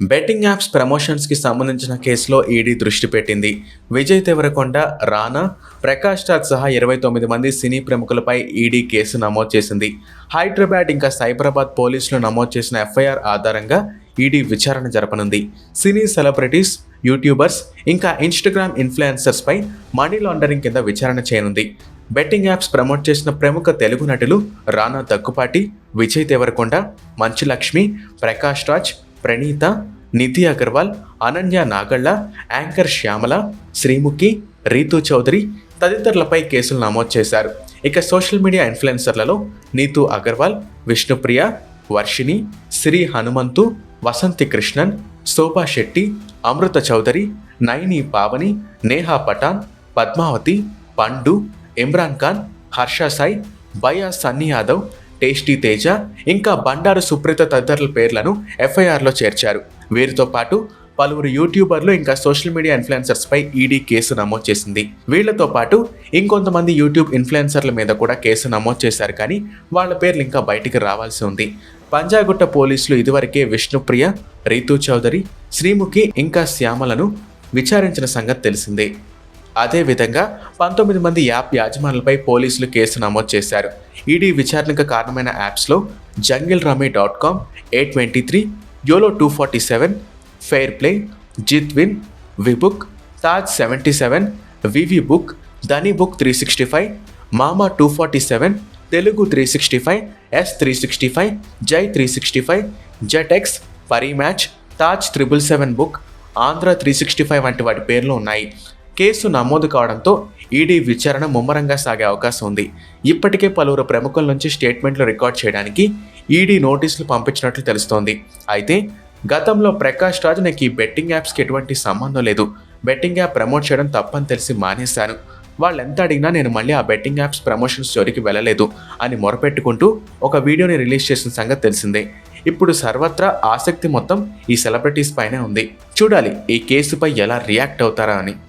Betting apps ప్రమోషన్స్కి సంబంధించిన కేసులో ED దృష్టి పెట్టింది. విజయ్ దేవరకొండ, రానా, ప్రకాష్ రాజ్ సహా 29 మంది సినీ ప్రముఖులపై ఈడీ కేసు నమోదు చేసింది. హైదరాబాద్ ఇంకా సైబరాబాద్ పోలీసులు నమోదు చేసిన ఎఫ్ఐఆర్ ఆధారంగా ఈడీ విచారణ జరపనుంది. సినీ సెలబ్రిటీస్, యూట్యూబర్స్ ఇంకా ఇన్స్టాగ్రామ్ ఇన్ఫ్లుయెన్సర్స్పై మనీ లాండరింగ్ కింద విచారణ చేయనుంది. బెట్టింగ్ యాప్స్ ప్రమోట్ చేసిన ప్రముఖ తెలుగు నటులు రానా దగ్గుపాటి, విజయ్ దేవరకొండ, మంచు లక్ష్మి, ప్రకాష్ రాజ్, ప్రణీత, నిధి అగర్వాల్, అనన్య నాగళ్ళ, యాంకర్ శ్యామల, శ్రీముఖి, రీతూ చౌదరి తదితరులపై కేసులు నమోదు చేశారు. ఇక సోషల్ మీడియా ఇన్ఫ్లుయెన్సర్లలో నీతూ అగర్వాల్, విష్ణుప్రియ, వర్షిణి, శ్రీ హనుమంతు, వసంతి కృష్ణన్, శోభా శెట్టి, అమృత చౌదరి, నైని పావని, నేహా పఠాన్, పద్మావతి, పండు, ఇమ్రాన్ ఖాన్, హర్ష సాయి, బయా సన్నీ యాదవ్, టేస్టీ తేజ ఇంకా బండారు సుప్రీత తదితరుల పేర్లను ఎఫ్ఐఆర్లో చేర్చారు. వీరితో పాటు పలువురు యూట్యూబర్లు ఇంకా సోషల్ మీడియా ఇన్ఫ్లుయెన్సర్స్పై ఈడీ కేసు నమోదు చేసింది. వీళ్లతో పాటు ఇంకొంతమంది యూట్యూబ్ ఇన్ఫ్లుయెన్సర్ల మీద కూడా కేసు నమోదు చేశారు, కానీ వాళ్ళ పేర్లు ఇంకా బయటికి రావాల్సి ఉంది. పంజాగుట్ట పోలీసులు ఇదివరకే విష్ణుప్రియ, రీతూ చౌదరి, శ్రీముఖి ఇంకా శ్యామలను విచారించిన సంగతి తెలిసిందే. అదేవిధంగా 19 మంది యాప్ యాజమానులపై పోలీసులు కేసు నమోదు చేశారు. ఈడీ విచారణకు కారణమైన యాప్స్లో jungleramme.com, A23, YOLO 247, fair play, Jeetwin, విబుక్, తాజ్ 77, వివి బుక్, ధనీ బుక్ 365, మామా 247, Telugu 365, S365, Jai 365, Jetex, Parimatch, Taj 777 book, Andhra 365 వంటి వాటి పేర్లు ఉన్నాయి. కేసు నమోదు కావడంతో ఈడీ విచారణ ముమ్మరంగా సాగే అవకాశం ఉంది. ఇప్పటికే పలువురు ప్రముఖుల నుంచి స్టేట్మెంట్లు రికార్డ్ చేయడానికి ఈడీ నోటీసులు పంపించినట్లు తెలుస్తోంది. అయితే గతంలో ప్రకాష్ రాజ్ నాకు ఈ బెట్టింగ్ యాప్స్కి ఎటువంటి సంబంధం లేదు, బెట్టింగ్ యాప్ ప్రమోట్ చేయడం తప్పని తెలిసి మానేశాను, వాళ్ళు ఎంత అడిగినా నేను మళ్ళీ ఆ బెట్టింగ్ యాప్స్ ప్రమోషన్స్ జోలికి వెళ్ళలేదు అని మొరపెట్టుకుంటూ ఒక వీడియోని రిలీజ్ చేసిన సంగతి తెలిసిందే. ఇప్పుడు సర్వత్రా ఆసక్తి మొత్తం ఈ సెలబ్రిటీస్ పైనే ఉంది. చూడాలి ఈ కేసుపై ఎలా రియాక్ట్ అవుతారా అని.